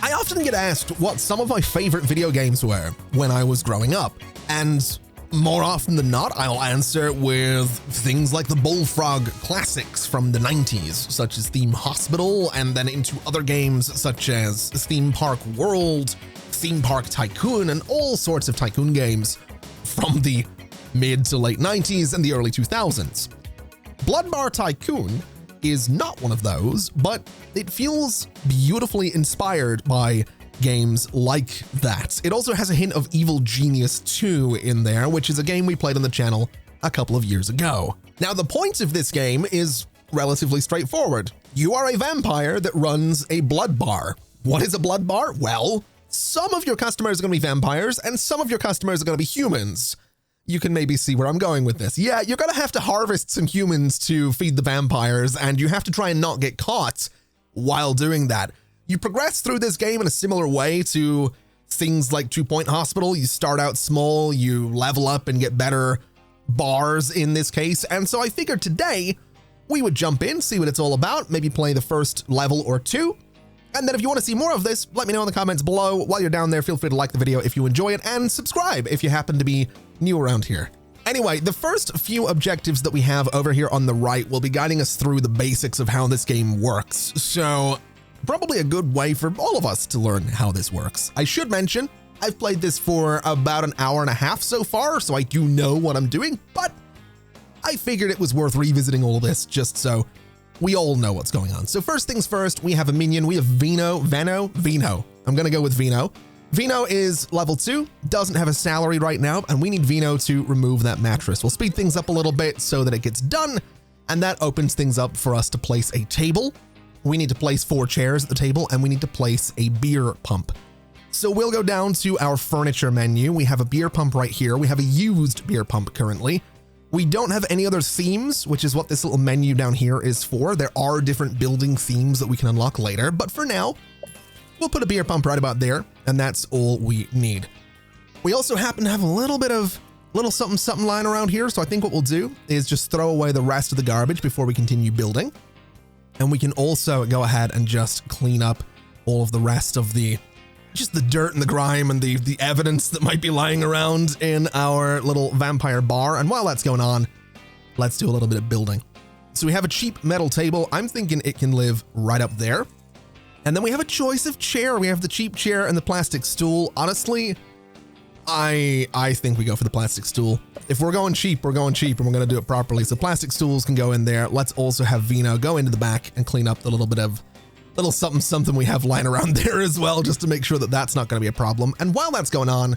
I often get asked what some of my favorite video games were when I was growing up, and more often than not, I'll answer with things like the Bullfrog classics from the 90s, such as Theme Hospital, and then into other games such as Theme Park World, Theme Park Tycoon, and all sorts of tycoon games from the mid to late 90s and the early 2000s. Bar Tycoon is not one of those, but it feels beautifully inspired by games like that. It also has a hint of Evil Genius 2 in there, which is a game we played on the channel a couple of years ago. Now, the point of this game is relatively straightforward. You are a vampire that runs a blood bar. What is a blood bar? Well, some of your customers are going to be vampires and some of your customers are going to be humans. You can maybe see where I'm going with this. Yeah, you're going to have to harvest some humans to feed the vampires, and you have to try and not get caught while doing that. You progress through this game in a similar way to things like 2 Point Hospital. You start out small, you level up and get better bars in this case. And so I figured today we would jump in, see what it's all about, maybe play the first level or two. And then if you want to see more of this, let me know in the comments below. While you're down there, feel free to like the video if you enjoy it and subscribe if you happen to be new around here. Anyway, the first few objectives that we have over here on the right will be guiding us through the basics of how this game works. So probably a good way for all of us to learn how this works. I should mention, I've played this for about an hour and a half so far, so I do know what I'm doing, but I figured it was worth revisiting all of this just so we all know what's going on. So first things first, we have a minion. We have Vino. I'm gonna go with Vino. Vino is level 2, doesn't have a salary right now, and we need Vino to remove that mattress. We'll speed things up a little bit so that it gets done, and that opens things up for us to place a table. We need to place 4 chairs at the table, and we need to place a beer pump. So we'll go down to our furniture menu. We have a beer pump right here. We have a used beer pump currently. We don't have any other themes, which is what this little menu down here is for. There are different building themes that we can unlock later, but for now, we'll put a beer pump right about there, and that's all we need. We also happen to have a little bit of something lying around here, so I think what we'll do is just throw away the rest of the garbage before we continue building. And we can also go ahead and just clean up all of the rest of just the dirt and the grime and the evidence that might be lying around in our little vampire bar. And while that's going on, let's do a little bit of building. So we have a cheap metal table. I'm thinking it can live right up there. And then we have a choice of chair. We have the cheap chair and the plastic stool. Honestly, I think we go for the plastic stool. If we're going cheap, we're going cheap, and we're going to do it properly. So plastic stools can go in there. Let's also have Vino go into the back and clean up the little something we have lying around there as well, just to make sure that that's not going to be a problem. And while that's going on,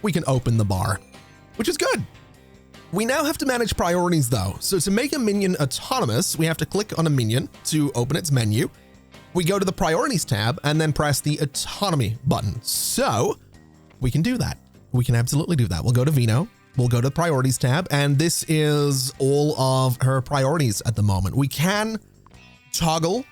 we can open the bar, which is good. We now have to manage priorities though. So to make a minion autonomous, we have to click on a minion to open its menu. We go to the priorities tab and then press the autonomy button. So we can do that. We can absolutely do that. We'll go to Vino. We'll go to the priorities tab, and this is all of her priorities at the moment. We can toggle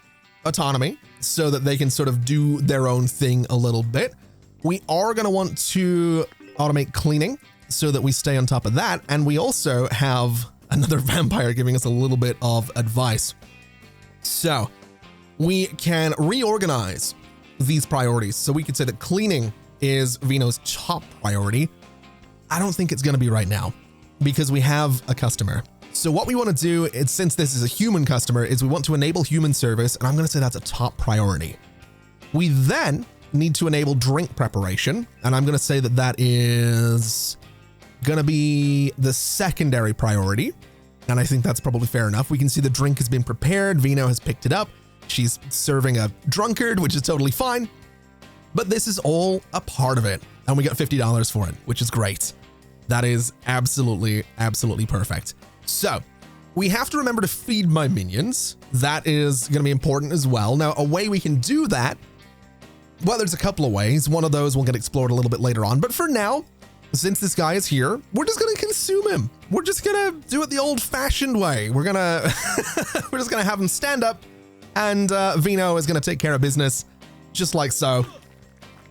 autonomy so that they can sort of do their own thing a little bit. We are going to want to automate cleaning so that we stay on top of that. And we also have another vampire giving us a little bit of advice. So we can reorganize these priorities. So we could say that cleaning is Vino's top priority. I don't think it's going to be right now because we have a customer. So what we want to do is, since this is a human customer, is we want to enable human service, and I'm going to say that's a top priority. We then need to enable drink preparation, and I'm going to say that that is going to be the secondary priority, and I think that's probably fair enough. We can see the drink has been prepared. Vino has picked it up. She's serving a drunkard, which is totally fine, but this is all a part of it, and we got $50 for it, which is great. That is absolutely, absolutely perfect. So we have to remember to feed my minions. That is going to be important as well. Now, a way we can do that, well, there's a couple of ways. One of those will get explored a little bit later on. But for now, since this guy is here, we're just going to consume him. We're just going to do it the old fashioned way. We're going to, we're just going to have him stand up, and Vino is going to take care of business just like so.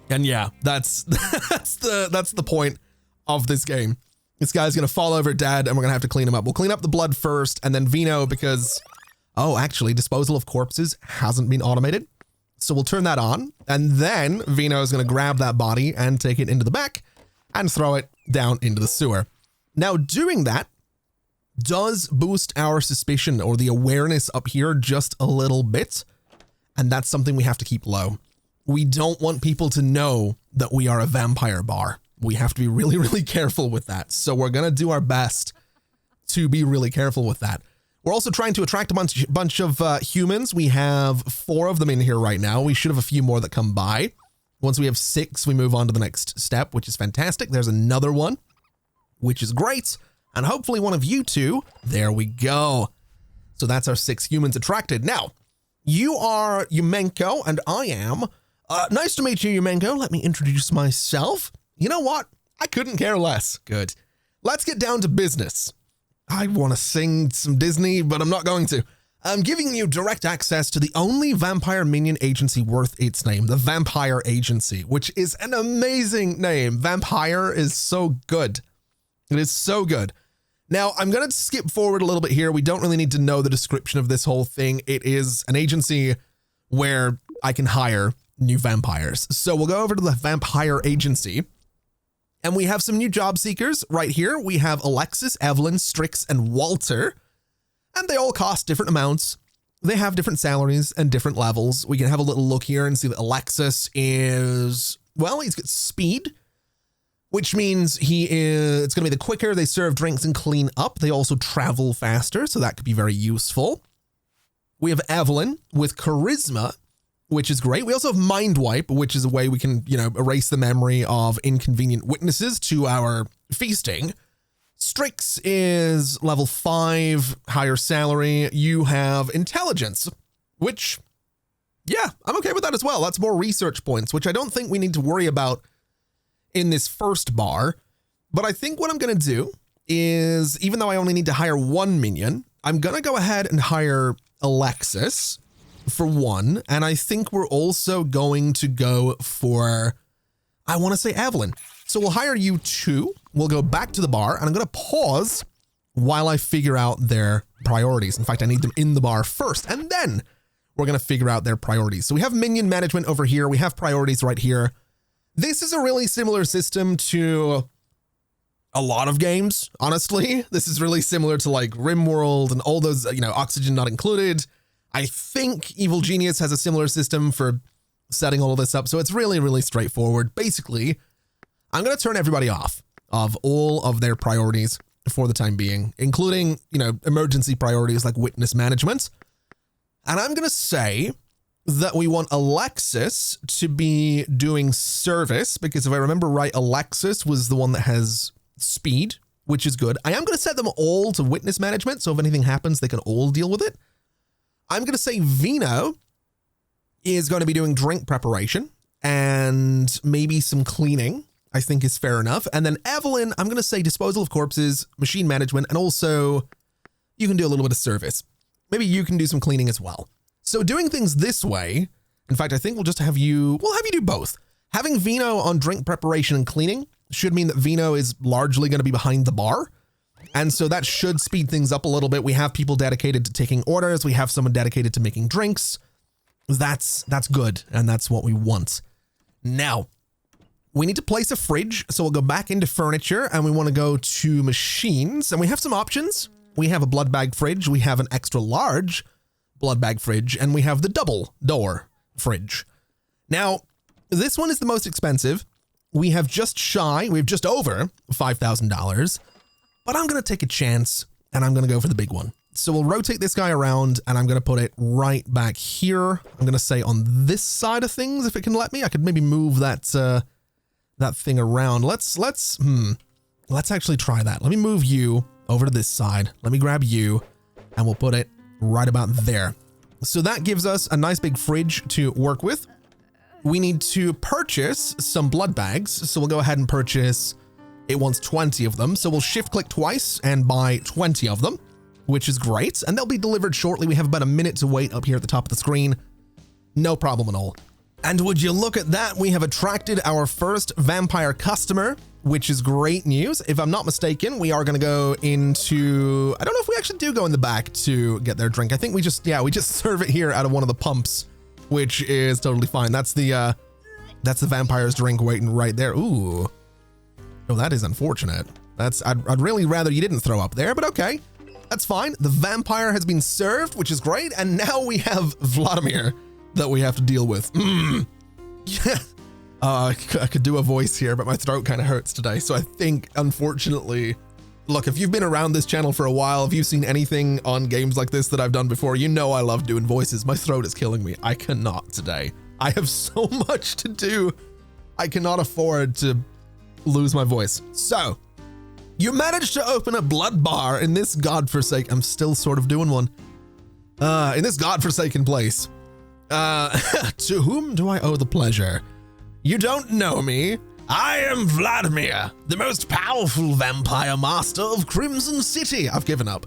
And yeah, that's the point of this game. This guy's going to fall over dead, and we're going to have to clean him up. We'll clean up the blood first, and then Vino, because, oh, actually, disposal of corpses hasn't been automated. So we'll turn that on, and then Vino is going to grab that body and take it into the back and throw it down into the sewer. Now, doing that does boost our suspicion or the awareness up here just a little bit, and that's something we have to keep low. We don't want people to know that we are a vampire bar. We have to be really, really careful with that. So we're going to do our best to be really careful with that. We're also trying to attract a bunch of humans. We have 4 of them in here right now. We should have a few more that come by. Once we have 6, we move on to the next step, which is fantastic. There's another one, which is great. And hopefully one of you 2. There we go. So that's our 6 humans attracted. Now, you are Yumenko and I am. Nice to meet you, Yumenko. Let me introduce myself. You know what? I couldn't care less. Good. Let's get down to business. I want to sing some Disney, but I'm not going to. I'm giving you direct access to the only vampire minion agency worth its name, the Vampire Agency, which is an amazing name. Vampire is so good. It is so good. Now, I'm going to skip forward a little bit here. We don't really need to know the description of this whole thing. It is an agency where I can hire new vampires. So we'll go over to the Vampire Agency. And we have some new job seekers right here. We have Alexis, Evelyn, Strix, and Walter. And they all cost different amounts. They have different salaries and different levels. We can have a little look here and see that Alexis is, well, he's got speed, which means it's going to be the quicker they serve drinks and clean up. They also travel faster, so that could be very useful. We have Evelyn with charisma, which is great. We also have Mind Wipe, which is a way we can, erase the memory of inconvenient witnesses to our feasting. Strix is level 5, higher salary. You have Intelligence, which, yeah, I'm okay with that as well. That's more research points, which I don't think we need to worry about in this first bar. But I think what I'm going to do is, even though I only need to hire 1 minion, I'm going to go ahead and hire Alexis for 1, and I think we're also going to go for, I want to say Evelyn. So we'll hire you 2. We'll go back to the bar, and I'm going to pause while I figure out their priorities. In fact, I need them in the bar first, and then we're going to figure out their priorities. So we have minion management over here. We have priorities right here. This is a really similar system to a lot of games, honestly. This is really similar to like RimWorld and all those, Oxygen Not Included. I think Evil Genius has a similar system for setting all of this up. So it's really, really straightforward. Basically, I'm going to turn everybody off of all of their priorities for the time being, including, emergency priorities like witness management. And I'm going to say that we want Alexis to be doing service, because if I remember right, Alexis was the one that has speed, which is good. I am going to set them all to witness management. So if anything happens, they can all deal with it. I'm going to say Vino is going to be doing drink preparation and maybe some cleaning, I think is fair enough. And then Evelyn, I'm going to say disposal of corpses, machine management, and also you can do a little bit of service. Maybe you can do some cleaning as well. So doing things this way, in fact, I think we'll have you do both. Having Vino on drink preparation and cleaning should mean that Vino is largely going to be behind the bar. And so that should speed things up a little bit. We have people dedicated to taking orders. We have someone dedicated to making drinks. That's good. And that's what we want. Now, we need to place a fridge. So we'll go back into furniture and we want to go to machines. And we have some options. We have a blood bag fridge. We have an extra large blood bag fridge. And we have the double door fridge. Now, this one is the most expensive. We have just over $5,000. But I'm going to take a chance and I'm going to go for the big one. So we'll rotate this guy around and I'm going to put it right back here. I'm going to say on this side of things, if it can let me. I could maybe move that thing around. Let's actually try that. Let me move you over to this side. Let me grab you and we'll put it right about there. So that gives us a nice big fridge to work with. We need to purchase some blood bags. So we'll go ahead and purchase, it wants 20 of them. So we'll shift click twice and buy 20 of them, which is great. And they'll be delivered shortly. We have about a minute to wait up here at the top of the screen. No problem at all. And would you look at that? We have attracted our first vampire customer, which is great news. If I'm not mistaken, we are going to go into, I don't know if we actually do go in the back to get their drink. I think we just serve it here out of one of the pumps which is totally fine. That's the vampire's drink waiting right there. Ooh. Oh, that is unfortunate. I'd really rather you didn't throw up there, but okay. That's fine. The vampire has been served, which is great. And now we have Vladimir that we have to deal with. Yeah. I could do a voice here, but my throat kind of hurts today. So I think, unfortunately, look, if you've been around this channel for a while, if you've seen anything on games like this that I've done before, you know I love doing voices. My throat is killing me. I cannot today. I have so much to do. I cannot afford to lose my voice. So, you managed to open a blood bar in this godforsaken... I'm still sort of doing one. In this godforsaken place. To whom do I owe the pleasure? You don't know me. I am Vladimir, the most powerful vampire master of Crimson City. I've given up.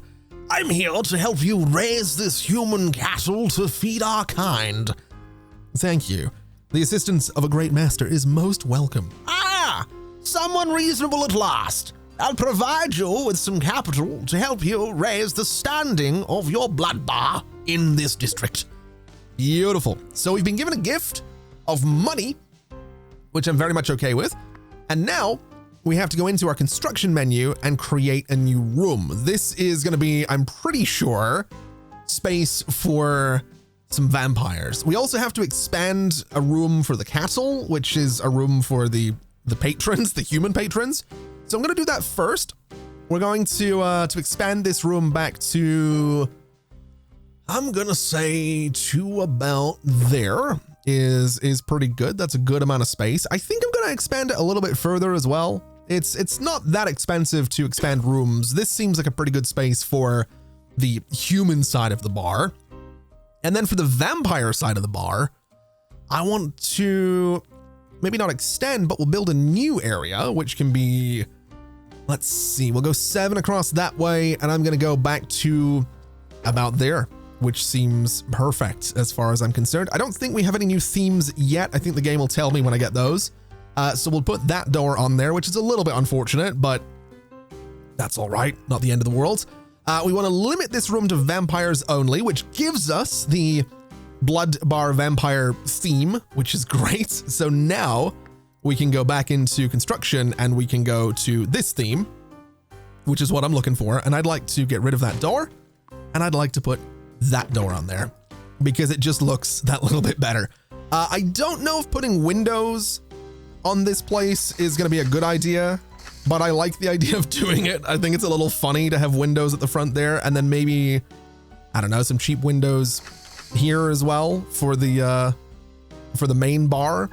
I'm here to help you raise this human cattle to feed our kind. Thank you. The assistance of a great master is most welcome. Ah, someone reasonable at last. I'll provide you with some capital to help you raise the standing of your blood bar in this district. Beautiful. So we've been given a gift of money, which I'm very much okay with. And now we have to go into our construction menu and create a new room. This is going to be, I'm pretty sure, space for some vampires. We also have to expand a room for the castle, which is a room for the patrons, the human patrons. So I'm going to do that first. We're going to expand this room back to, I'm going to say to about there. Is pretty good. That's a good amount of space. I think I'm going to expand it a little bit further as well. It's not that expensive to expand rooms. This seems like a pretty good space for the human side of the bar. And then for the vampire side of the bar, I want to maybe not extend, but we'll build a new area, which can be, let's see, we'll go 7 across that way. And I'm going to go back to about there, which seems perfect as far as I'm concerned. I don't think we have any new themes yet. I think the game will tell me when I get those. So we'll put that door on there, which is a little bit unfortunate, but that's all right. Not the end of the world. We want to limit this room to vampires only, which gives us the blood bar vampire theme, which is great. So now we can go back into construction and we can go to this theme, which is what I'm looking for. And I'd like to get rid of that door, and I'd like to put that door on there because it just looks that little bit better. I don't know if putting windows on this place is going to be a good idea, but I like the idea of doing it. I think it's a little funny to have windows at the front there, and then maybe, I don't know, some cheap windows here as well for the main bar,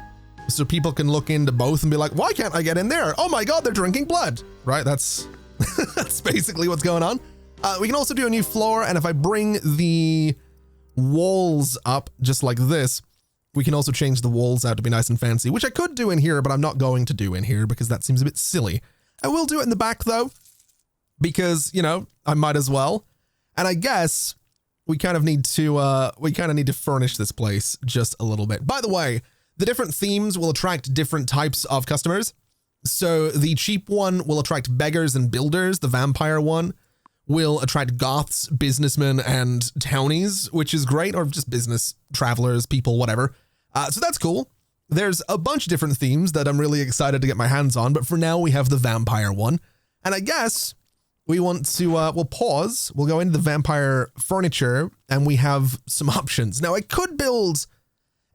so people can look into both and be like, why can't I get in there? Oh my God, they're drinking blood, right? That's that's basically what's going on. We can also do a new floor, and if I bring the walls up just like this, we can also change the walls out to be nice and fancy, which I could do in here, but I'm not going to do in here because that seems a bit silly. I will do it in the back though, because, you know, I might as well. And I guess we kind of need to furnish this place just a little bit. By the way, the different themes will attract different types of customers. So the cheap one will attract beggars and builders. The vampire one will attract goths, businessmen, and townies, which is great, or just business travelers, people, whatever. So that's cool. There's a bunch of different themes that I'm really excited to get my hands on, but for now we have the vampire one. And I guess we want to, we'll pause, we'll go into the vampire furniture, and we have some options. Now I could build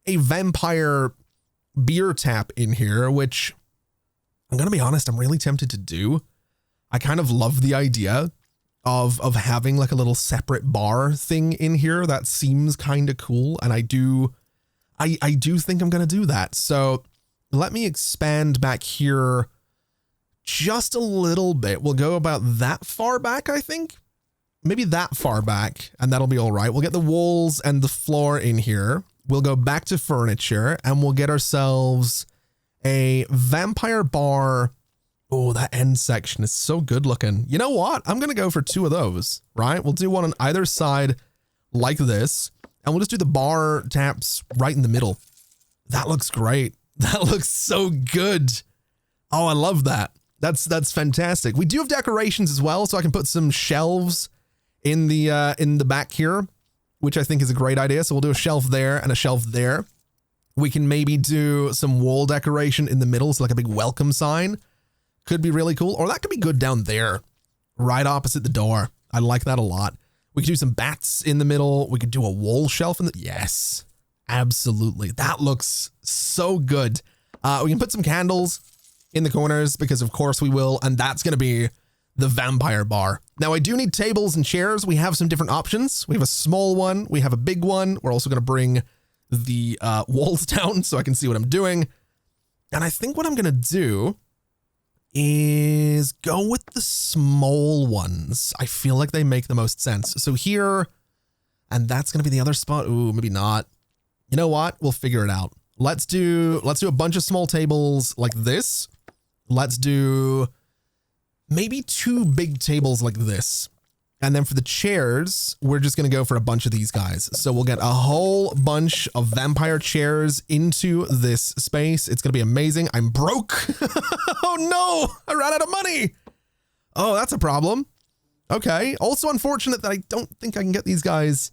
a vampire beer tap in here, which I'm going to be honest, I'm really tempted to do. I kind of love the idea of having like a little separate bar thing in here. That seems kind of cool. And I do think I'm going to do that. So let me expand back here just a little bit. We'll go about that far back, I think. Maybe that far back, and that'll be all right. We'll get the walls and the floor in here. We'll go back to furniture, and we'll get ourselves a vampire bar. Oh, that end section is so good looking. You know what? I'm going to go for 2 of those, right? We'll do one on either side like this, and we'll just do the bar taps right in the middle. That looks great. That looks so good. Oh, I love that. That's fantastic. We do have decorations as well, so I can put some shelves in the back here. which I think is a great idea. So we'll do a shelf there and a shelf there. We can maybe do some wall decoration in the middle. So like a big welcome sign could be really cool. Or that could be good down there, right opposite the door. I like that a lot. We could do some bats in the middle. We could do a wall shelf in the, yes, absolutely. That looks so good. We can put some candles in the corners because of course we will. And that's going to be the vampire bar. Now I do need tables and chairs. We have some different options. We have a small one. We have a big one. We're also going to bring the walls down so I can see what I'm doing. And I think what I'm going to do is go with the small ones. I feel like they make the most sense. So here, and that's going to be the other spot. Ooh, maybe not. You know what? We'll figure it out. Let's do a bunch of small tables like this. Let's do maybe 2 big tables like this. And then for the chairs, we're just going to go for a bunch of these guys. So we'll get a whole bunch of vampire chairs into this space. It's going to be amazing. I'm broke. Oh no, I ran out of money. Oh, that's a problem. Okay. Also unfortunate that I don't think I can get these guys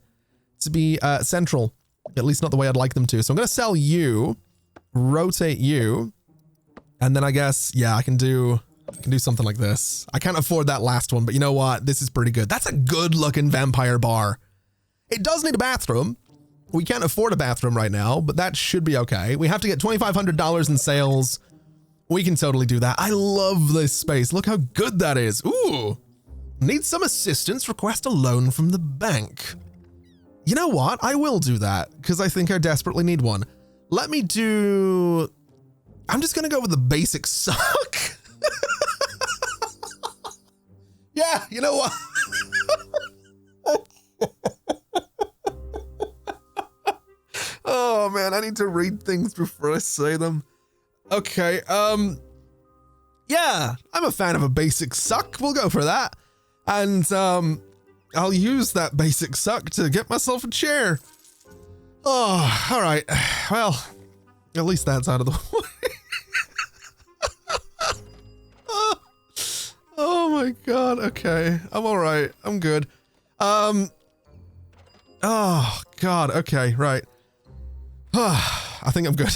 to be central, at least not the way I'd like them to. So I'm going to sell you, rotate you. And then I guess, yeah, I can do something like this. I can't afford that last one, but you know what? This is pretty good. That's a good looking vampire bar. It does need a bathroom. We can't afford a bathroom right now, but that should be okay. We have to get $2,500 in sales. We can totally do that. I love this space. Look how good that is. Ooh. Need some assistance? Request a loan from the bank. You know what? I will do that because I think I desperately need one. Let me do... I'm just going to go with the basic suck. Yeah, you know what? Oh man, I need to read things before I say them. Okay, yeah, I'm a fan of a basic suck. We'll go for that. And I'll use that basic suck to get myself a chair. Oh, all right. Well, at least that's out of the way. Oh my God. Okay. I'm all right. I'm good. Oh God. Okay. Right. I think I'm good.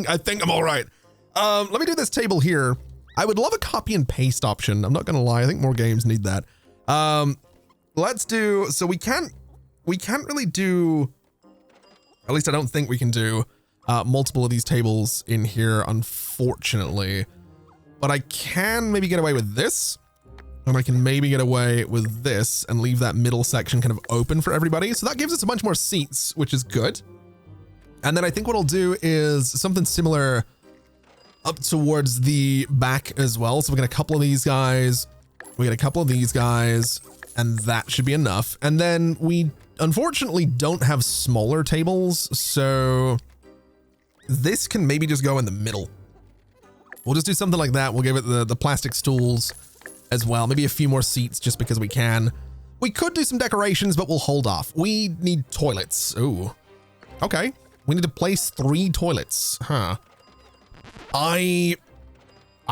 I think I'm all right. Let me do this table here. I would love a copy and paste option. I'm not going to lie. I think more games need that. Let's do, so we can't really do, at least I don't think we can do, multiple of these tables in here, unfortunately. But I can maybe get away with this, and I can maybe get away with this and leave that middle section kind of open for everybody. So that gives us a bunch more seats, which is good. And then I think what I'll do is something similar up towards the back as well. So we get a couple of these guys, we get a couple of these guys, and that should be enough. And then we unfortunately don't have smaller tables, so this can maybe just go in the middle. We'll just do something like that. We'll give it the plastic stools as well. Maybe a few more seats just because we can. We could do some decorations, but we'll hold off. We need toilets. Ooh. Okay. We need to place 3 toilets. Huh. I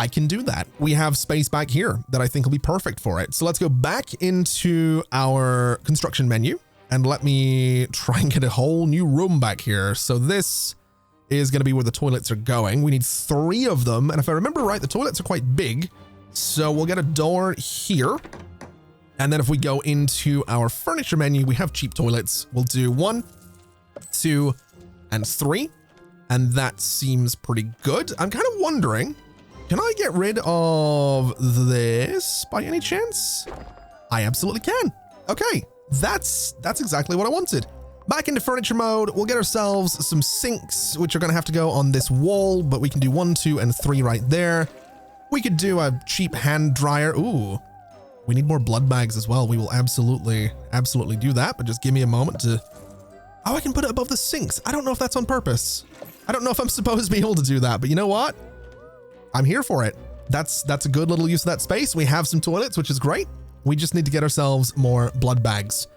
can do that. We have space back here that I think will be perfect for it. So let's go back into our construction menu and let me try and get a whole new room back here. So this is going to be where the toilets are going. We need 3 of them. And if I remember right, the toilets are quite big. So we'll get a door here. And then if we go into our furniture menu, we have cheap toilets. We'll do 1, 2, and 3. And that seems pretty good. I'm kind of wondering, can I get rid of this by any chance? I absolutely can. Okay, that's exactly what I wanted. Back into furniture mode, we'll get ourselves some sinks, which are going to have to go on this wall, but we can do 1, 2, and 3 right there. We could do a cheap hand dryer. Ooh, we need more blood bags as well. We will absolutely do that, but just give me a moment to... Oh, I can put it above the sinks. I don't know if that's on purpose. I don't know if I'm supposed to be able to do that, but you know what? I'm here for it. That's a good little use of that space. We have some toilets, which is great. We just need to get ourselves more blood bags.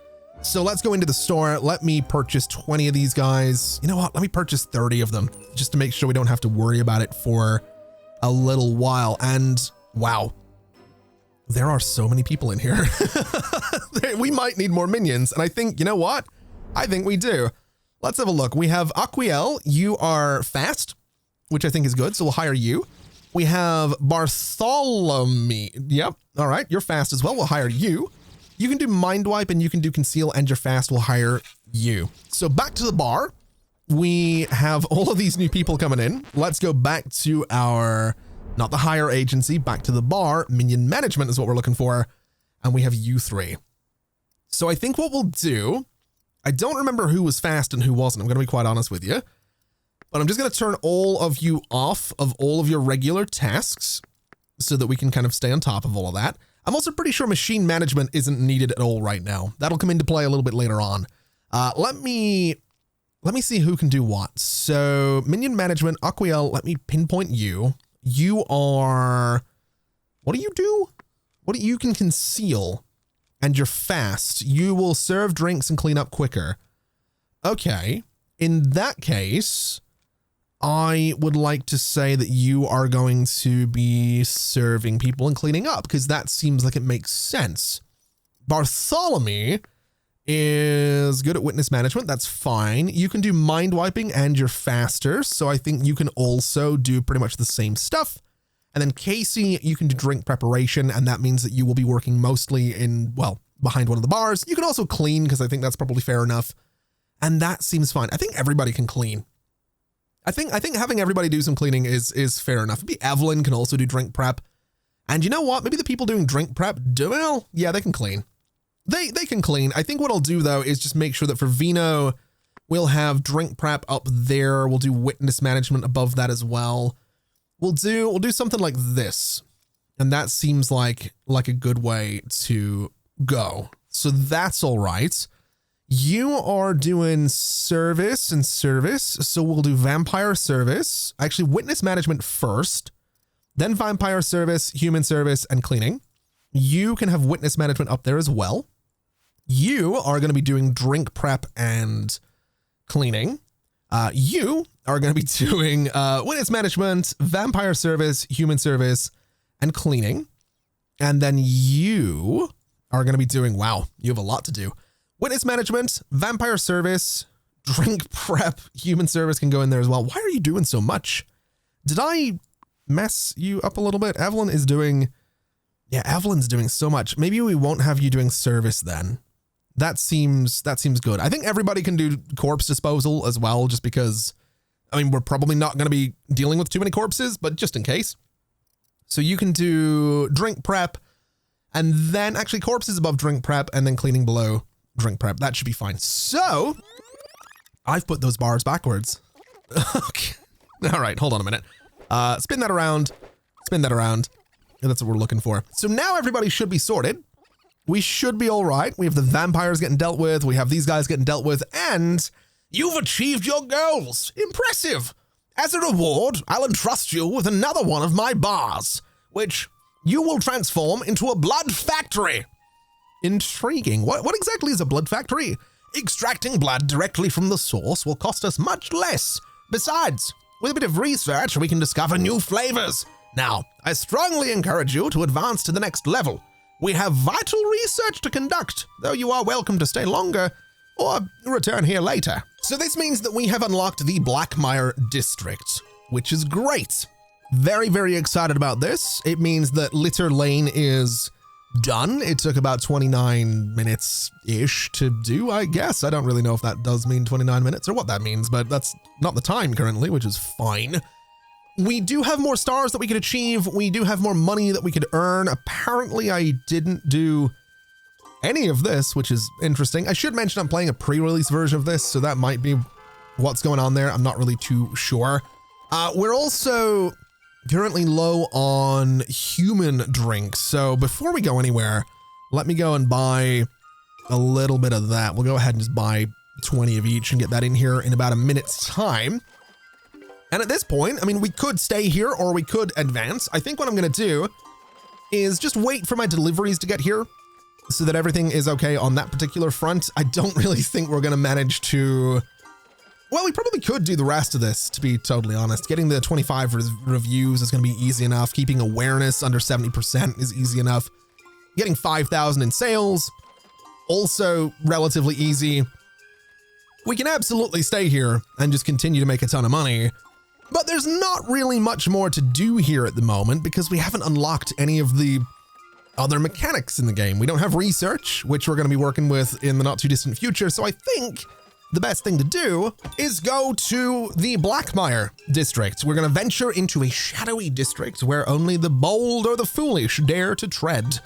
So let's go into the store. Let me purchase 20 of these guys. You know what? Let me purchase 30 of them just to make sure we don't have to worry about it for a little while. And wow, There are so many people in here. We might need more minions. And I think, you know what? I think we do. Let's have a look. We have Aquiel. You are fast, which I think is good. So we'll hire you. We have Bartholomew. Yep. All right. You're fast as well. We'll hire you. You can do mind wipe and you can do conceal and you're fast. We'll hire you. So back to the bar. We have all of these new people coming in. Let's go back to our, not the hire agency, back to the bar. Minion management is what we're looking for. And we have you three. So I think what we'll do, I don't remember who was fast and who wasn't. I'm going to be quite honest with you. But I'm just going to turn all of you off of all of your regular tasks so that we can kind of stay on top of all of that. I'm also pretty sure machine management isn't needed at all right now. That'll come into play a little bit later on. Let me see who can do what. So minion management, Aquiel, let me pinpoint you. You are, what do you do? You can conceal and you're fast. You will serve drinks and clean up quicker. Okay. In that case, I would like to say that you are going to be serving people and cleaning up because that seems like it makes sense. Bartholomew is good at witness management. That's fine. You can do mind wiping and you're faster. So I think you can also do pretty much the same stuff. And then Casey, you can do drink preparation. And that means that you will be working mostly in, well, behind one of the bars. You can also clean because I think that's probably fair enough. And that seems fine. I think everybody can clean. I think having everybody do some cleaning is fair enough. Maybe Evelyn can also do drink prep. And you know what? Maybe the people doing drink prep well, yeah, they can clean. They can clean. I think what I'll do though is just make sure that for Vino, we'll have drink prep up there. We'll do witness management above that as well. We'll do something like this. And that seems like a good way to go. So that's all right. You are doing service and service. So we'll do vampire service, actually witness management first, then vampire service, human service, and cleaning. You can have witness management up there as well. You are going to be doing drink prep and cleaning. You are going to be doing witness management, vampire service, human service, and cleaning. And then you are going to be doing, wow, you have a lot to do. Witness management, vampire service, drink prep, human service can go in there as well. Why are you doing so much? Did I mess you up a little bit? Evelyn's doing so much. Maybe we won't have you doing service then. That seems good. I think everybody can do corpse disposal as well, just because, I mean, we're probably not going to be dealing with too many corpses, but just in case. So you can do drink prep and then actually corpses above drink prep and then cleaning below drink prep. That should be fine. So I've put those bars backwards. Okay. All right. Hold on a minute. Spin that around. And that's what we're looking for. So now everybody should be sorted. We should be all right. We have the vampires getting dealt with. We have these guys getting dealt with. And you've achieved your goals. Impressive. As a reward, I'll entrust you with another one of my bars, which you will transform into a blood factory. Intriguing. What exactly is a blood factory? Extracting blood directly from the source will cost us much less. Besides, with a bit of research, we can discover new flavors. Now, I strongly encourage you to advance to the next level. We have vital research to conduct, though you are welcome to stay longer or return here later. So this means that we have unlocked the Blackmire district, which is great. Very, very excited about this. It means that Litter Lane is done. It took about 29 minutes-ish to do, I guess. I don't really know if that does mean 29 minutes or what that means, but that's not the time currently, which is fine. We do have more stars that we could achieve. We do have more money that we could earn. Apparently, I didn't do any of this, which is interesting. I should mention I'm playing a pre-release version of this, so that might be what's going on there. I'm not really too sure. We're also currently low on human drinks. So before we go anywhere, let me go and buy a little bit of that. We'll go ahead and just buy 20 of each and get that in here in about a minute's time. And at this point, I mean, we could stay here or we could advance. I think what I'm going to do is just wait for my deliveries to get here so that everything is okay on that particular front. I don't really think we're going to manage to... Well, we probably could do the rest of this, to be totally honest. Getting the 25 reviews is going to be easy enough. Keeping awareness under 70% is easy enough. Getting 5,000 in sales, also relatively easy. We can absolutely stay here and just continue to make a ton of money, but there's not really much more to do here at the moment because we haven't unlocked any of the other mechanics in the game. We don't have research, which we're going to be working with in the not too distant future. So I think the best thing to do is go to the Blackmire district. We're going to venture into a shadowy district where only the bold or the foolish dare to tread.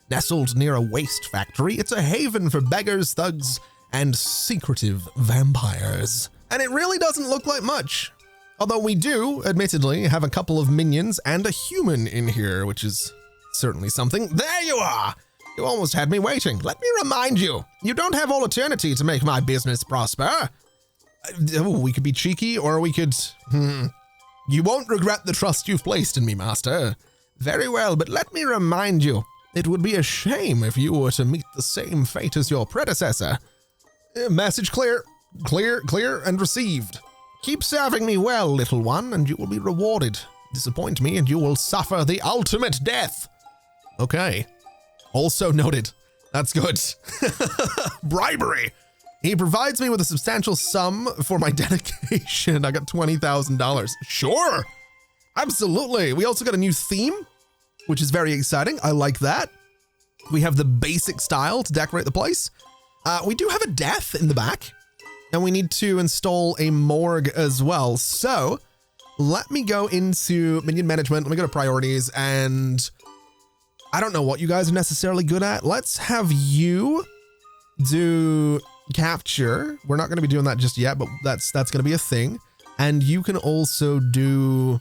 Nestled near a waste factory, it's a haven for beggars, thugs, and secretive vampires. And it really doesn't look like much. Although we do, admittedly, have a couple of minions and a human in here, which is certainly something. There you are! You almost had me waiting. Let me remind you, you don't have all eternity to make my business prosper. We could be cheeky, or we could... You won't regret the trust you've placed in me, master. Very well, but let me remind you, it would be a shame if you were to meet the same fate as your predecessor. Message clear. Clear, and received. Keep serving me well, little one, and you will be rewarded. Disappoint me, and you will suffer the ultimate death. Okay. Also noted. That's good. Bribery. He provides me with a substantial sum for my dedication. I got $20,000. Sure. Absolutely. We also got a new theme, which is very exciting. I like that. We have the basic style to decorate the place. We do have a death in the back, and we need to install a morgue as well. So let me go into minion management. Let me go to priorities, and I don't know what you guys are necessarily good at. Let's have you do capture. We're not going to be doing that just yet, but that's going to be a thing. And you can also do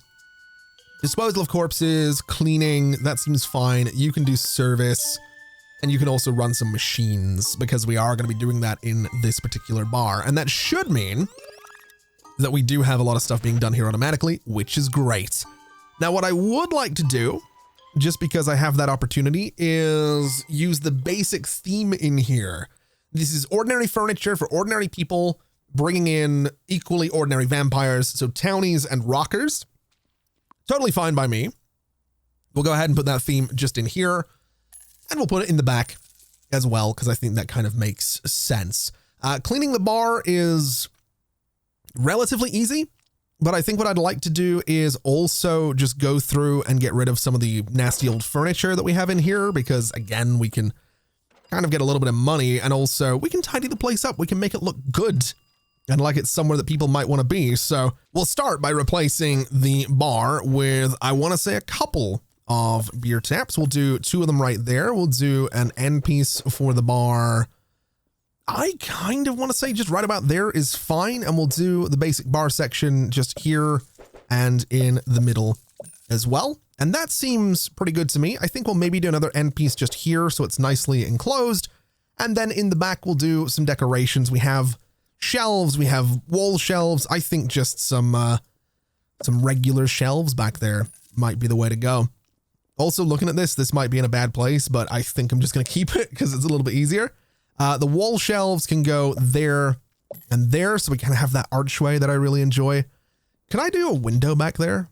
disposal of corpses, cleaning. That seems fine. You can do service, and you can also run some machines because we are going to be doing that in this particular bar. And that should mean that we do have a lot of stuff being done here automatically, which is great. Now, what I would like to do, just because I have that opportunity, is use the basic theme in here. This is ordinary furniture for ordinary people, bringing in equally ordinary vampires, so townies and rockers. Totally fine by me. We'll go ahead and put that theme just in here, and we'll put it in the back as well, because I think that kind of makes sense. Cleaning the bar is relatively easy, but I think what I'd like to do is also just go through and get rid of some of the nasty old furniture that we have in here, because again, we can kind of get a little bit of money, and also we can tidy the place up. We can make it look good and like it's somewhere that people might want to be. So we'll start by replacing the bar with, I want to say, a couple of beer taps. We'll do 2 of them right there. We'll do an end piece for the bar. I kind of want to say just right about there is fine. And we'll do the basic bar section just here and in the middle as well. And that seems pretty good to me. I think we'll maybe do another end piece just here so it's nicely enclosed. And then in the back, we'll do some decorations. We have shelves, we have wall shelves. I think just some regular shelves back there might be the way to go. Also, looking at this might be in a bad place, but I think I'm just going to keep it because it's a little bit easier. The wall shelves can go there and there, so we kind of have that archway that I really enjoy. Can I do a window back there?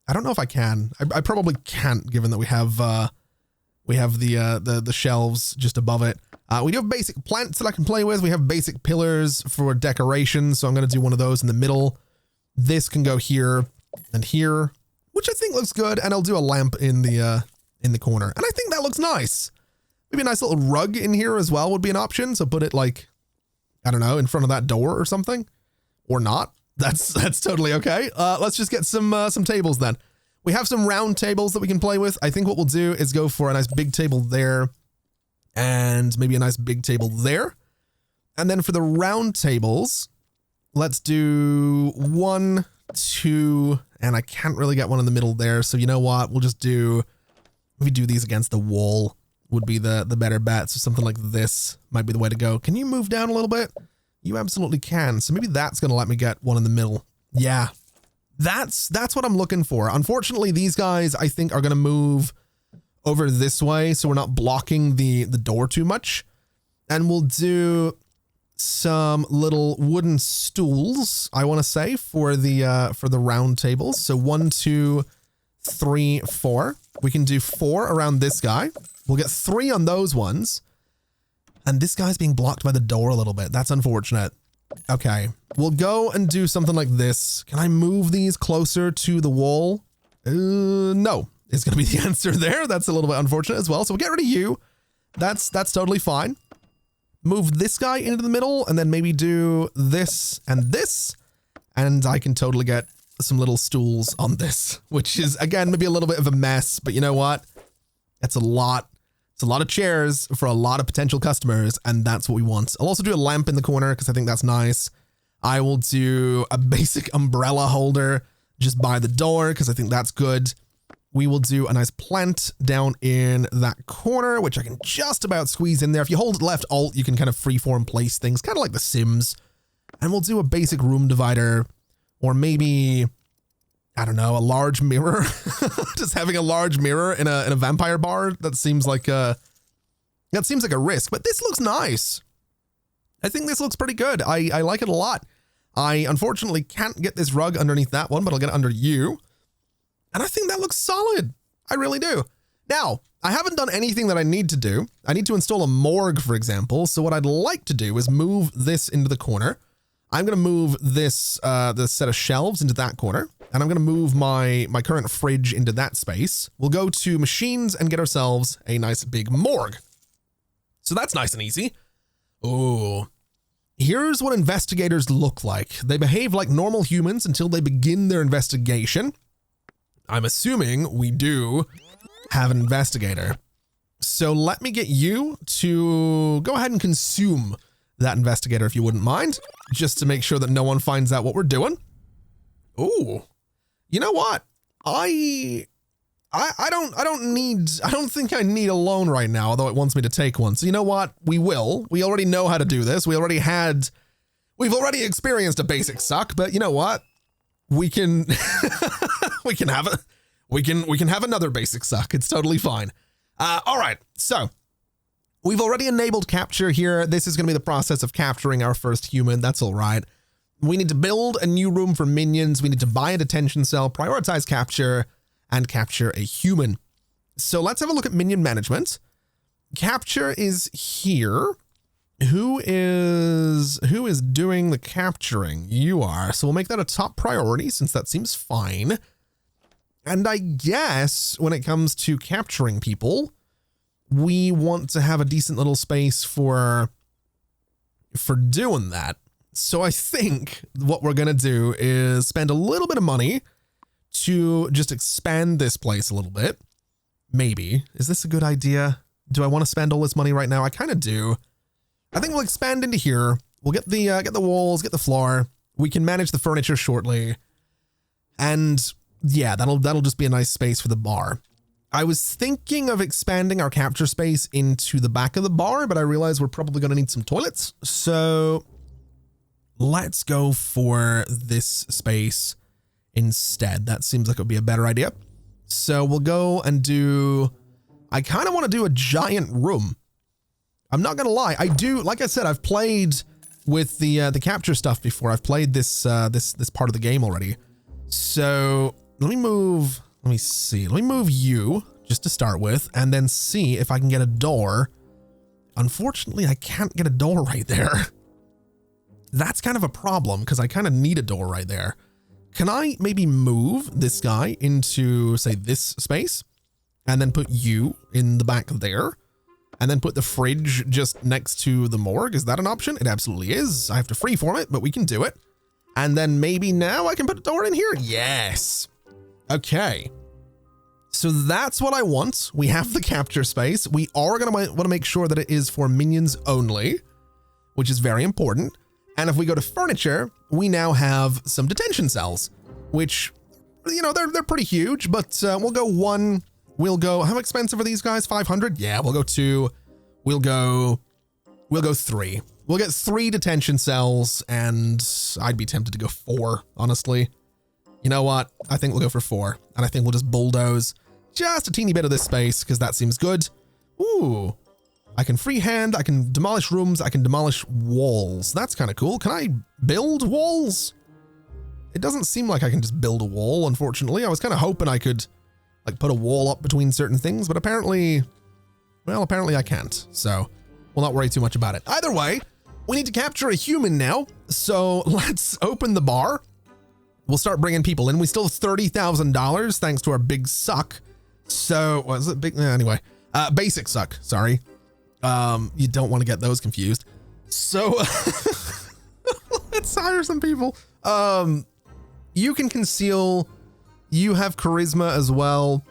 I don't know if I can. I probably can't, given that we have the shelves just above it. We do have basic plants that I can play with. We have basic pillars for decoration, so I'm going to do one of those in the middle. This can go here and here, which I think looks good, and I'll do a lamp in the corner, and I think that looks nice. Maybe a nice little rug in here as well would be an option. So put it like, I don't know, in front of that door or something, or not. That's totally okay. Let's just get some tables then. We have some round tables that we can play with. I think what we'll do is go for a nice big table there, and maybe a nice big table there. And then for the round tables, let's do 1, 2, and I can't really get one in the middle there. So you know what? We'll just do, if we do these against the wall, would be the better bet. So something like this might be the way to go. Can you move down a little bit? You absolutely can. So maybe that's going to let me get one in the middle. Yeah, that's what I'm looking for. Unfortunately, these guys, I think, are going to move over this way, so we're not blocking the door too much. And we'll do some little wooden stools, I want to say, for the round tables. So 1, 2, 3, 4. We can do 4 around this guy. We'll get 3 on those ones. And this guy's being blocked by the door a little bit. That's unfortunate. Okay, we'll go and do something like this. Can I move these closer to the wall? No, is going to be the answer there. That's a little bit unfortunate as well. So we'll get rid of you. That's totally fine. Move this guy into the middle and then maybe do this and this. And I can totally get some little stools on this, which is, again, maybe a little bit of a mess, but you know what? It's a lot. It's a lot of chairs for a lot of potential customers, and that's what we want. I'll also do a lamp in the corner because I think that's nice. I will do a basic umbrella holder just by the door because I think that's good. We will do a nice plant down in that corner, which I can just about squeeze in there. If you hold left alt, you can kind of freeform place things, kind of like The Sims. And we'll do a basic room divider, or maybe, I don't know, a large mirror. Just having a large mirror in a vampire bar, that seems like a risk, but this looks nice. I think this looks pretty good. I like it a lot. I unfortunately can't get this rug underneath that one, but I'll get it under you. And I think that looks solid. I really do. Now, I haven't done anything that I need to do. I need to install a morgue, for example. So what I'd like to do is move this into the corner. I'm going to move this set of shelves into that corner. And I'm going to move my current fridge into that space. We'll go to machines and get ourselves a nice big morgue. So that's nice and easy. Oh, here's what investigators look like. They behave like normal humans until they begin their investigation. I'm assuming we do have an investigator. So let me get you to go ahead and consume that investigator if you wouldn't mind, just to make sure that no one finds out what we're doing. Ooh, you know what? I don't think I need a loan right now, although it wants me to take one. So you know what? We will. We already know how to do this. We've already experienced a basic suck, but you know what? We can we can have another basic suck. It's totally fine. All right. So we've already enabled capture here. This is going to be the process of capturing our first human. That's all right. We need to build a new room for minions. We need to buy a detention cell, prioritize capture, and capture a human. So let's have a look at minion management. Capture is here. Who is doing the capturing? You are. So we'll make that a top priority since that seems fine. And I guess when it comes to capturing people, we want to have a decent little space for doing that. So I think what we're going to do is spend a little bit of money to just expand this place a little bit. Maybe. Is this a good idea? Do I want to spend all this money right now? I kind of do. I think we'll expand into here. We'll get the walls, get the floor. We can manage the furniture shortly. And yeah, that'll just be a nice space for the bar. I was thinking of expanding our capture space into the back of the bar, but I realized we're probably going to need some toilets. So let's go for this space instead. That seems like it would be a better idea. So we'll go and do, I kind of want to do a giant room. I'm not going to lie. I do, like I said, I've played with the capture stuff before. I've played this part of the game already. So let me see. Let me move you just to start with and then see if I can get a door. Unfortunately, I can't get a door right there. That's kind of a problem because I kind of need a door right there. Can I maybe move this guy into, say, this space and then put you in the back there and then put the fridge just next to the morgue? Is that an option? It absolutely is. I have to freeform it, but we can do it. And then maybe now I can put a door in here. Yes. Okay. So that's what I want. We have the capture space. We are going to want to make sure that it is for minions only, which is very important. And if we go to furniture, we now have some detention cells, which, you know, they're pretty huge, but we'll go one. We'll go, how expensive are these guys? 500? Yeah, we'll go 2. We'll go 3. We'll get 3 detention cells, and I'd be tempted to go 4, honestly. You know what? I think we'll go for 4, and I think we'll just bulldoze just a teeny bit of this space, because that seems good. Ooh. I can freehand, I can demolish rooms, I can demolish walls. That's kind of cool. Can I build walls? It doesn't seem like I can just build a wall, unfortunately. I was kind of hoping I could like put a wall up between certain things, but apparently I can't. So we'll not worry too much about it. Either way, we need to capture a human now. So let's open the bar. We'll start bringing people in. We still have $30,000 thanks to our big suck. So was it big? Anyway, basic suck. Sorry. You don't want to get those confused. So let's hire some people. You can conceal. You have charisma as well.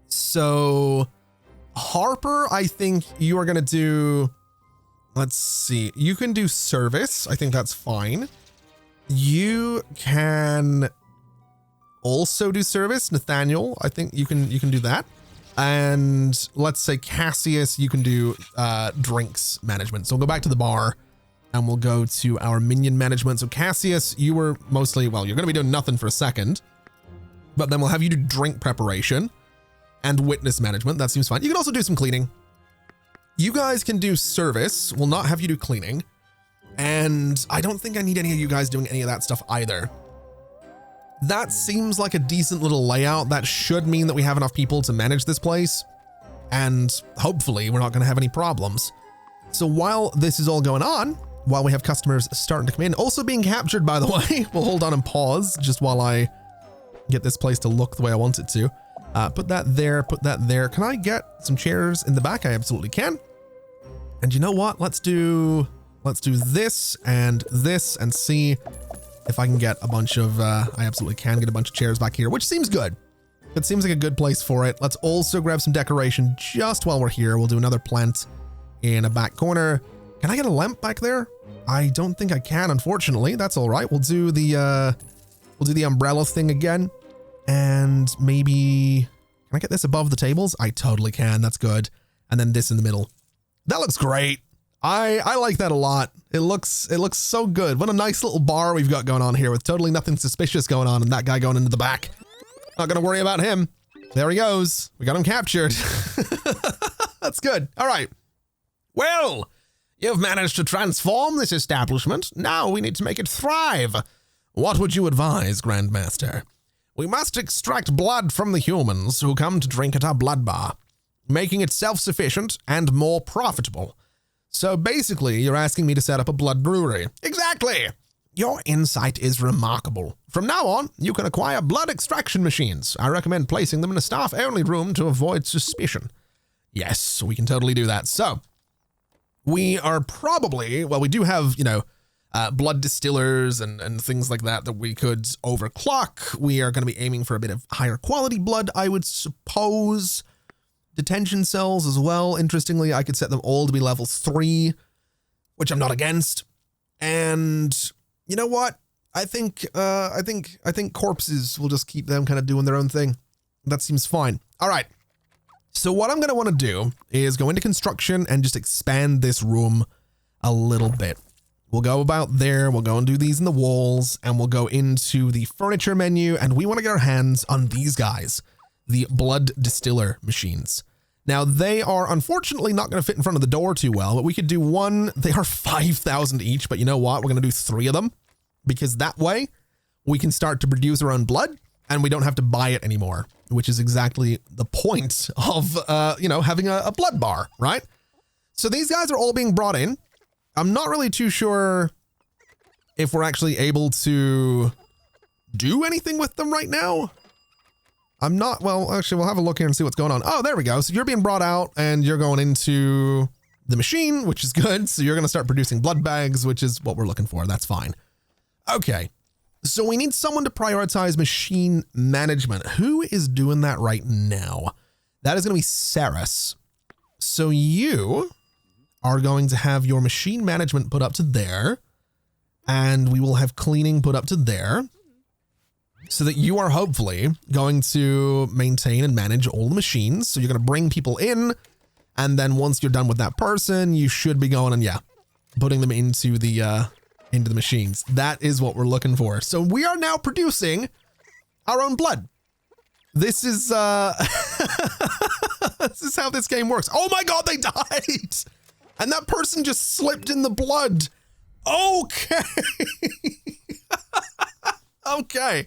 So Harper, I think you are going to do, let's see. You can do service. I think that's fine. You can also do service. Nathaniel, I think you can do that. And let's say Cassius, you can do drinks management. So we'll go back to the bar and we'll go to our minion management. So Cassius, you were mostly, well, you're going to be doing nothing for a second, but then we'll have you do drink preparation and witness management. That seems fine. You can also do some cleaning. You guys can do service. We'll not have you do cleaning. And I don't think I need any of you guys doing any of that stuff either. That seems like a decent little layout. That should mean that we have enough people to manage this place. And hopefully we're not going to have any problems. So while this is all going on, while we have customers starting to come in, also being captured, by the way, we'll hold on and pause just while I get this place to look the way I want it to. Put that there, put that there. Can I get some chairs in the back? I absolutely can. And you know what? Let's do this and see if I can get a bunch of, I absolutely can get a bunch of chairs back here, which seems good. It seems like a good place for it. Let's also grab some decoration just while we're here. We'll do another plant in a back corner. Can I get a lamp back there? I don't think I can, unfortunately. That's all right. We'll do the umbrella thing again. And maybe, can I get this above the tables? I totally can. That's good. And then this in the middle. That looks great. I like that a lot. It looks so good. What a nice little bar we've got going on here with totally nothing suspicious going on and that guy going into the back. Not gonna worry about him. There he goes. We got him captured. That's good. All right. Well, you've managed to transform this establishment. Now we need to make it thrive. What would you advise, Grandmaster? We must extract blood from the humans who come to drink at our blood bar, making it self-sufficient and more profitable. So basically, you're asking me to set up a blood brewery. Exactly! Your insight is remarkable. From now on, you can acquire blood extraction machines. I recommend placing them in a staff-only room to avoid suspicion. Yes, we can totally do that. So, we are probably, well, we do have, blood distillers and things like that we could overclock. We are going to be aiming for a bit of higher quality blood, I would suppose. Detention cells as well. Interestingly, I could set them all to be level 3, which I'm not against. And you know what? I think corpses, will just keep them kind of doing their own thing. That seems fine. All right. So what I'm going to want to do is go into construction and just expand this room a little bit. We'll go about there. We'll go and do these in the walls, and we'll go into the furniture menu, and we want to get our hands on these guys, the blood distiller machines. Now, they are unfortunately not going to fit in front of the door too well, but we could do one. They are 5,000 each, but you know what? We're going to do 3 of them, because that way we can start to produce our own blood and we don't have to buy it anymore, which is exactly the point of, having a blood bar, right? So these guys are all being brought in. I'm not really too sure if we're actually able to do anything with them right now. I'm not, well, actually, we'll have a look here and see what's going on. Oh, there we go. So you're being brought out and you're going into the machine, which is good. So you're going to start producing blood bags, which is what we're looking for. That's fine. Okay. So we need someone to prioritize machine management. Who is doing that right now? That is going to be Saris. So you are going to have your machine management put up to there, and we will have cleaning put up to there, so that you are hopefully going to maintain and manage all the machines. So you're going to bring people in, and then once you're done with that person, you should be going and putting them into the machines. That is what we're looking for. So we are now producing our own blood. This is this is how this game works. Oh my God, they died. And that person just slipped in the blood. Okay. Okay.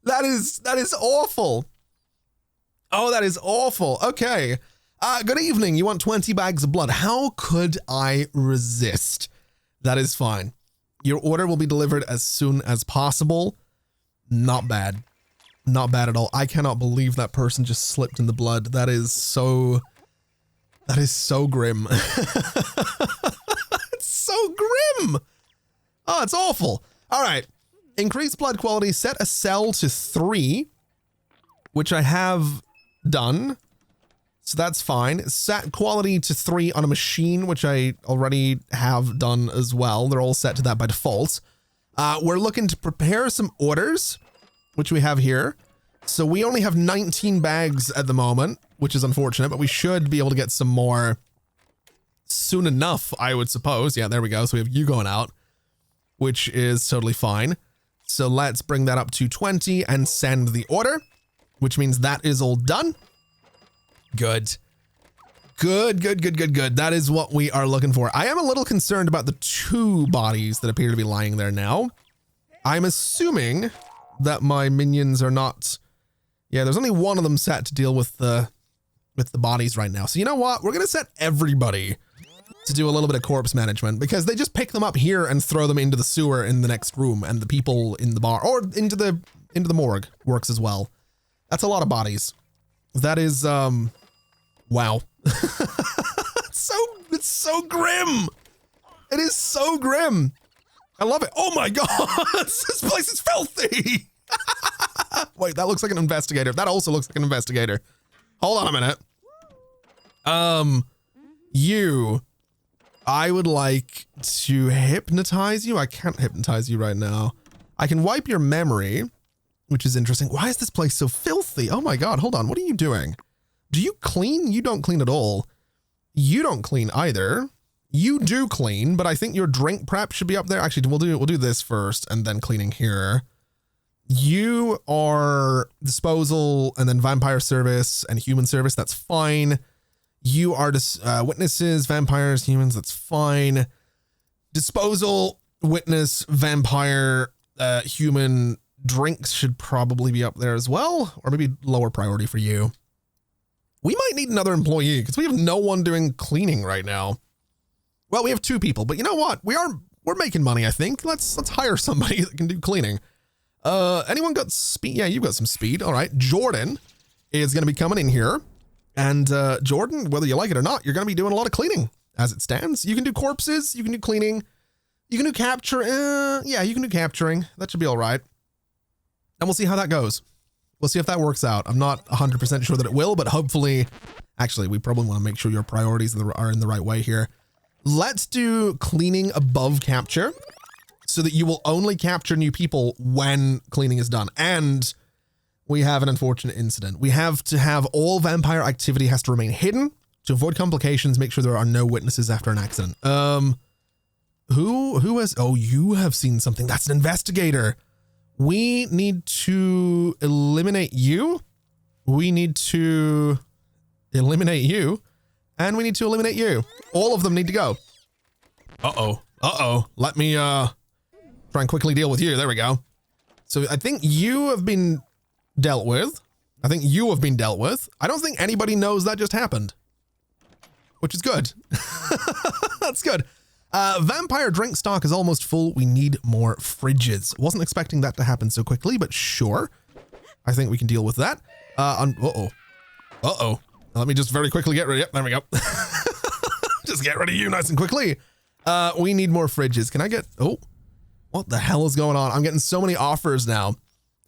That is awful. Oh, that is awful. Okay. Good evening. You want 20 bags of blood. How could I resist? That is fine. Your order will be delivered as soon as possible. Not bad. Not bad at all. I cannot believe that person just slipped in the blood. That is so grim. It's so grim. Oh, it's awful. All right. Increase blood quality. Set a cell to 3, which I have done. So that's fine. Set quality to 3 on a machine, which I already have done as well. They're all set to that by default. We're looking to prepare some orders, which we have here. So we only have 19 bags at the moment, which is unfortunate, but we should be able to get some more soon enough, I would suppose. Yeah, there we go. So we have you going out, which is totally fine. So let's bring that up to 20 and send the order, which means that is all done. Good. Good. That is what we are looking for. I am a little concerned about the 2 bodies that appear to be lying there now. I'm assuming that my minions are not... Yeah, there's only one of them set to deal with the bodies right now. So you know what? We're going to set everybody to do a little bit of corpse management, because they just pick them up here and throw them into the sewer in the next room, and the people in the bar or into the morgue works as well. That's a lot of bodies. That is, wow. It's so grim. It is so grim. I love it. Oh my God, this place is filthy. Wait, that looks like an investigator. That also looks like an investigator. Hold on a minute. I would like to hypnotize you. I can't hypnotize you right now. I can wipe your memory, which is interesting. Why is this place so filthy? Oh my God, hold on. What are you doing? Do you clean? You don't clean at all. You don't clean either. You do clean, but I think your drink prep should be up there. Actually, we'll do this first and then cleaning here. You are disposal and then vampire service and human service. That's fine. You are witnesses, vampires, humans. That's fine. Disposal, witness, vampire, human. Drinks should probably be up there as well, or maybe lower priority for you. We might need another employee because we have no one doing cleaning right now. Well, we have 2 people, but you know what? We're making money, I think. Let's hire somebody that can do cleaning. Anyone got speed? Yeah, you've got some speed. All right. Jordan is going to be coming in here. And Jordan, whether you like it or not, you're going to be doing a lot of cleaning as it stands. You can do corpses. You can do cleaning. You can do capture. Yeah, you can do capturing. That should be all right. And we'll see how that goes. We'll see if that works out. I'm not 100% sure that it will, but hopefully, actually, we probably want to make sure your priorities are in the right way here. Let's do cleaning above capture so that you will only capture new people when cleaning is done. And we have an unfortunate incident. We have to have all vampire activity has to remain hidden to avoid complications. Make sure there are no witnesses after an accident. Who has, oh, you have seen something. That's an investigator. We need to eliminate you. We need to eliminate you. And we need to eliminate you. All of them need to go. Uh-oh. Let me try and quickly deal with you. There we go. So I think you have been dealt with. I don't think anybody knows that just happened, which is good. That's good. Vampire drink stock is almost full. We need more fridges. Wasn't expecting that to happen so quickly, but sure. I think we can deal with that. Uh-oh. Let me just very quickly get rid of, yep, there we go. Just get rid of you nice and quickly. We need more fridges. Can I get, oh, what the hell is going on? I'm getting so many offers now.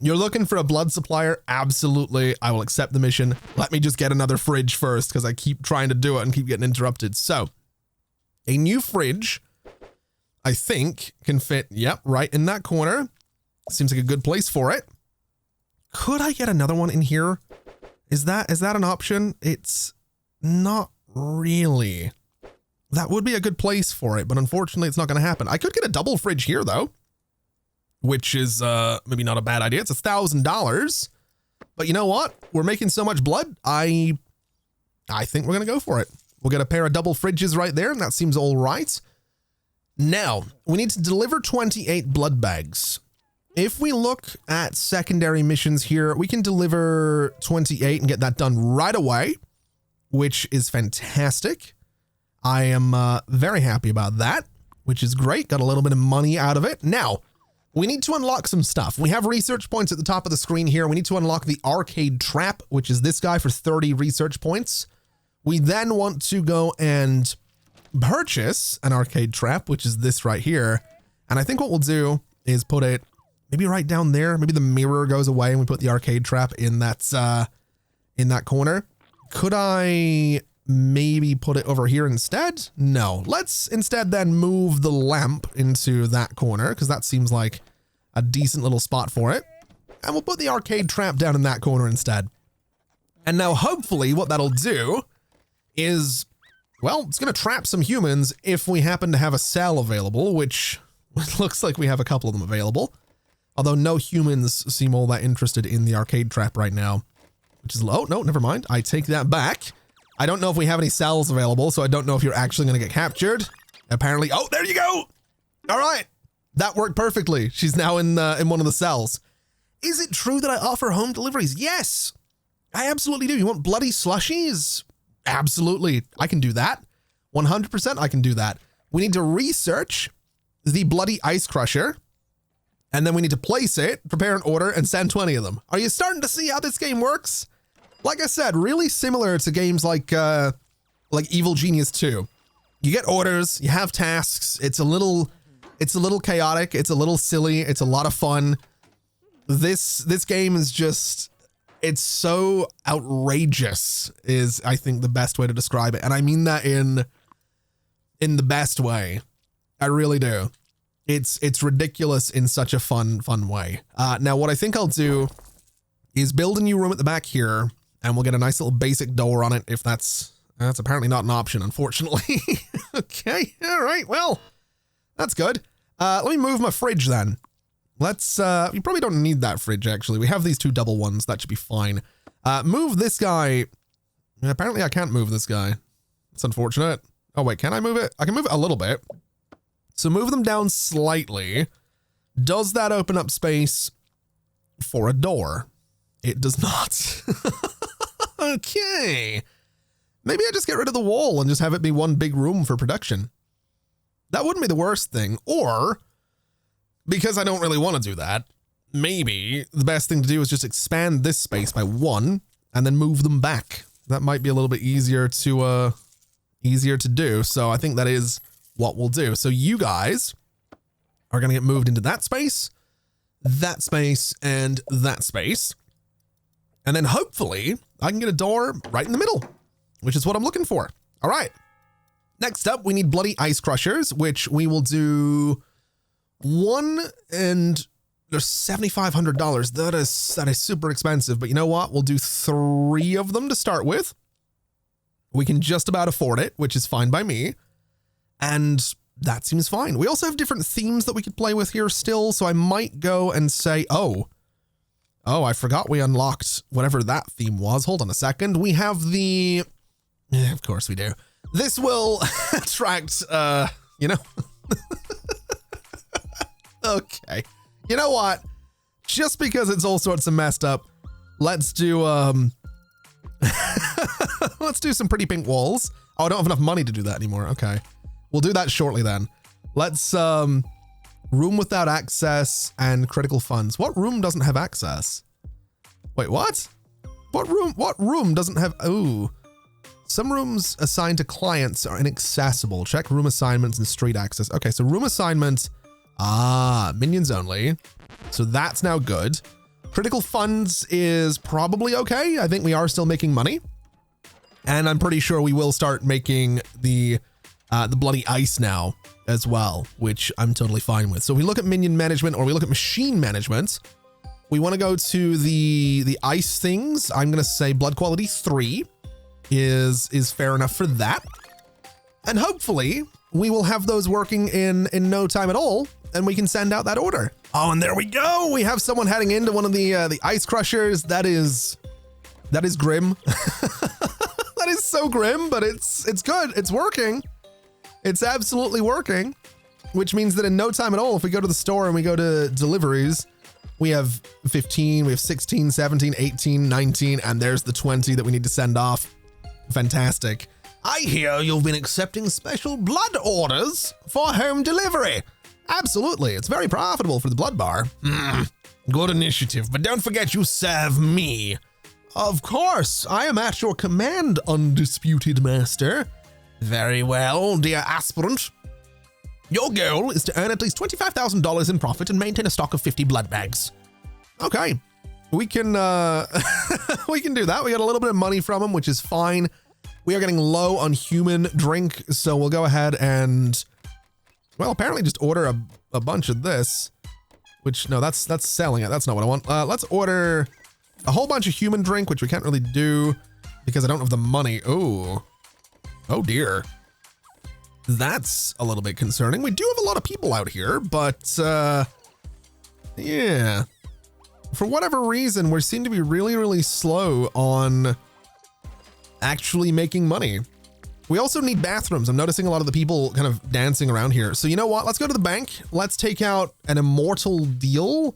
You're looking for a blood supplier? Absolutely. I will accept the mission. Let me just get another fridge first because I keep trying to do it and keep getting interrupted. So a new fridge, I think, can fit, yep, right in that corner. Seems like a good place for it. Could I get another one in here? Is that an option? It's not really. That would be a good place for it, but unfortunately it's not going to happen. I could get a double fridge here though, which is maybe not a bad idea. It's $1,000, but you know what? We're making so much blood. I think we're going to go for it. We'll get a pair of double fridges right there, and that seems all right. Now, we need to deliver 28 blood bags. if we look at secondary missions here, we can deliver 28 and get that done right away, which is fantastic. I am very happy about that, which is great. Got a little bit of money out of it. Now, we need to unlock some stuff. We have research points at the top of the screen here. We need to unlock the arcade trap, which is this guy for 30 research points. We then want to go and purchase an arcade trap, which is this right here. And I think what we'll do is put it maybe right down there. Maybe the mirror goes away and we put the arcade trap in that corner. Could I maybe put it over here instead? No. Let's instead then move the lamp into that corner because that seems like a decent little spot for it. And we'll put the arcade trap down in that corner instead. And now hopefully what that'll do is, well, it's going to trap some humans if we happen to have a cell available, which looks like we have a couple of them available. Although no humans seem all that interested in the arcade trap right now, which is low. No, never mind. I take that back. I don't know if we have any cells available, so I don't know if you're actually going to get captured. Apparently. Oh, there you go. All right. That worked perfectly. She's now in one of the cells. Is it true that I offer home deliveries? Yes, I absolutely do. You want bloody slushies? Absolutely. I can do that. 100% I can do that. We need to research the bloody ice crusher. And then we need to place it, prepare an order, and send 20 of them. Are you starting to see how this game works? Like I said, really similar to games like Evil Genius 2. You get orders, you have tasks. It's a little chaotic. It's a little silly. It's a lot of fun. This game is just, it's so outrageous is, I think, the best way to describe it. And I mean that in the best way. I really do. It's ridiculous in such a fun way. Now what I think I'll do is build a new room at the back here, and we'll get a nice little basic door on it if that's apparently not an option, unfortunately. Okay, all right, well, that's good. Let me move my fridge then. Let's, you probably don't need that fridge actually. We have these two double ones, that should be fine. Move this guy. Apparently I can't move this guy. It's unfortunate. Oh wait, can I move it? I can move it a little bit. So move them down slightly. Does that open up space for a door? It does not. Okay. Maybe I just get rid of the wall and just have it be one big room for production. That wouldn't be the worst thing. Or, because I don't really want to do that, maybe the best thing to do is just expand this space by 1 and then move them back. That might be a little bit easier to do. So I think that is what we'll do. So you guys are going to get moved into that space, and that space. And then hopefully I can get a door right in the middle, which is what I'm looking for. All right. Next up, we need bloody ice crushers, which we will do 1, and they're $7,500. That is super expensive, but you know what? We'll do 3 of them to start with. We can just about afford it, which is fine by me. And that seems fine. We also have different themes that we could play with here still. So I might go and say, oh, I forgot we unlocked whatever that theme was. Hold on a second. We have the, of course we do. This will attract, you know, okay. You know what? Just because it's all sorts of messed up, let's do, let's do some pretty pink walls. Oh, I don't have enough money to do that anymore. Okay. We'll do that shortly then. Let's, room without access and critical funds. What room doesn't have access? Wait, what? What room doesn't have, ooh. Some rooms assigned to clients are inaccessible. Check room assignments and street access. Okay, so room assignments, minions only. So that's now good. Critical funds is probably okay. I think we are still making money. And I'm pretty sure we will start making the bloody ice now as well, which I'm totally fine with. So if we look at minion management or we look at machine management, we want to go to the ice things. I'm going to say blood quality 3 is fair enough for that. And hopefully we will have those working in no time at all, and we can send out that order. Oh, and there we go. We have someone heading into one of the ice crushers. That is grim. That is so grim, but it's good. It's working. It's absolutely working, which means that in no time at all, if we go to the store and we go to deliveries, We have 15, we have 16, 17, 18, 19, and there's the 20 that we need to send off. Fantastic. I hear you've been accepting special blood orders for home delivery. Absolutely, it's very profitable for the blood bar. Good initiative, but don't forget you serve me. Of course, I am at your command, undisputed master. Very well, dear aspirant. Your goal is to earn at least $25,000 in profit and maintain a stock of 50 blood bags. Okay, we can we can do that. We got a little bit of money from him, which is fine. We are getting low on human drink, so we'll go ahead and, well, apparently just order a bunch of this, which, no, that's selling it. That's not what I want. Let's order a whole bunch of human drink, which we can't really do because I don't have the money. Oh dear. That's a little bit concerning. We do have a lot of people out here, but yeah. For whatever reason, we seem to be really, really slow on actually making money. We also need bathrooms. I'm noticing a lot of the people kind of dancing around here. So you know what? Let's go to the bank. Let's take out an immortal deal,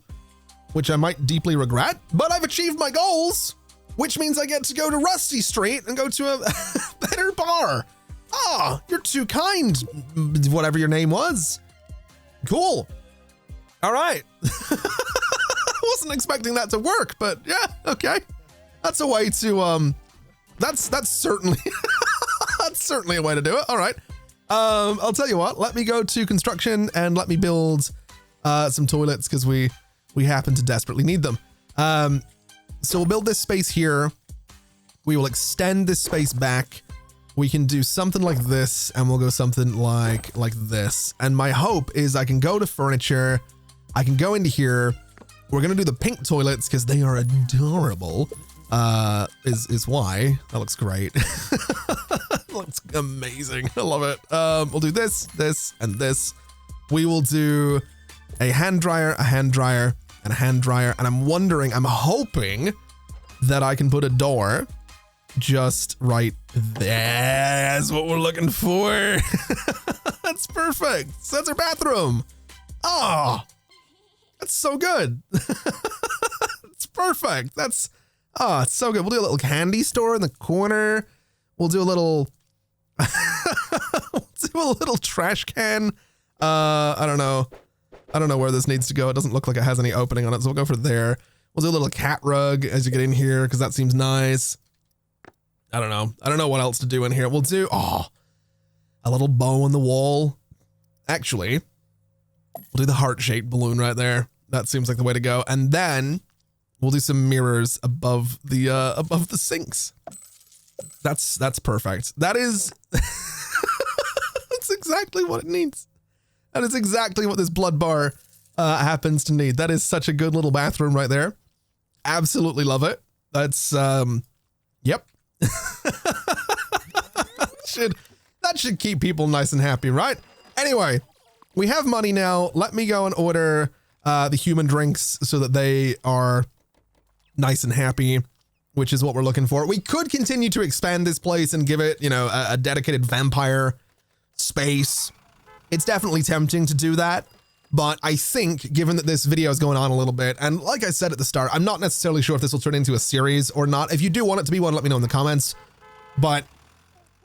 which I might deeply regret, but I've achieved my goals, which means I get to go to Rusty Street and go to a better bar. Oh, you're too kind, whatever your name was. Cool. All right. I wasn't expecting that to work, but yeah, okay. That's a way to, that's certainly, that's certainly a way to do it. All right. I'll tell you what, let me go to construction and let me build some toilets because we happen to desperately need them. So we'll build this space here. We will extend this space back. We can do something like this and we'll go something like this. And my hope is I can go to furniture. I can go into here. We're going to do the pink toilets because they are adorable. Is why. That looks great. Looks amazing. I love it. We'll do this, and this. We will do a hand dryer, and a hand dryer. And I'm hoping that I can put a door just right there. That's what we're looking for. That's perfect. So that's our bathroom. Oh, that's so good. It's perfect. That's, oh, it's so good. We'll do a little candy store in the corner. We'll do a little, trash can. I don't know where this needs to go. It doesn't look like it has any opening on it. So we'll go for there. We'll do a little cat rug as you get in here because that seems nice. I don't know what else to do in here. We'll do, a little bow on the wall. Actually, we'll do the heart-shaped balloon right there. That seems like the way to go. And then we'll do some mirrors above the sinks. That's perfect. That is, that's exactly what it needs. That is exactly what this blood bar happens to need. That is such a good little bathroom right there. Absolutely love it. That's, yep. That should keep people nice and happy, right? Anyway, we have money now. Let me go and order the human drinks so that they are nice and happy, which is what we're looking for. We could continue to expand this place and give it, you know, a dedicated vampire space. It's definitely tempting to do that, but I think given that this video is going on a little bit, and like I said at the start, I'm not necessarily sure if this will turn into a series or not. If you do want it to be one, let me know in the comments, but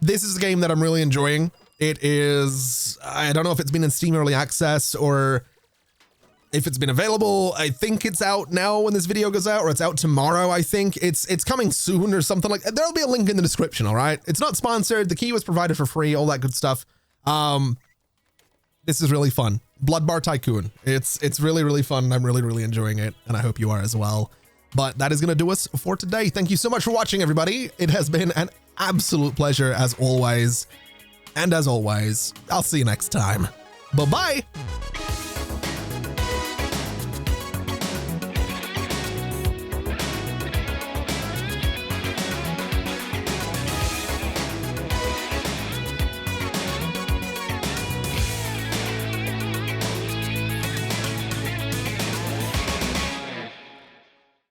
this is a game that I'm really enjoying. It is, I don't know if it's been in Steam Early Access or if it's been available. I think it's out now when this video goes out, or it's out tomorrow. I think it's coming soon or something like that. There'll be a link in the description. All right. It's not sponsored. The key was provided for free, all that good stuff. This is really fun. Bar Tycoon. It's really, really fun. I'm really, really enjoying it. And I hope you are as well. But that is going to do us for today. Thank you so much for watching, everybody. It has been an absolute pleasure as always. And as always, I'll see you next time. Bye-bye.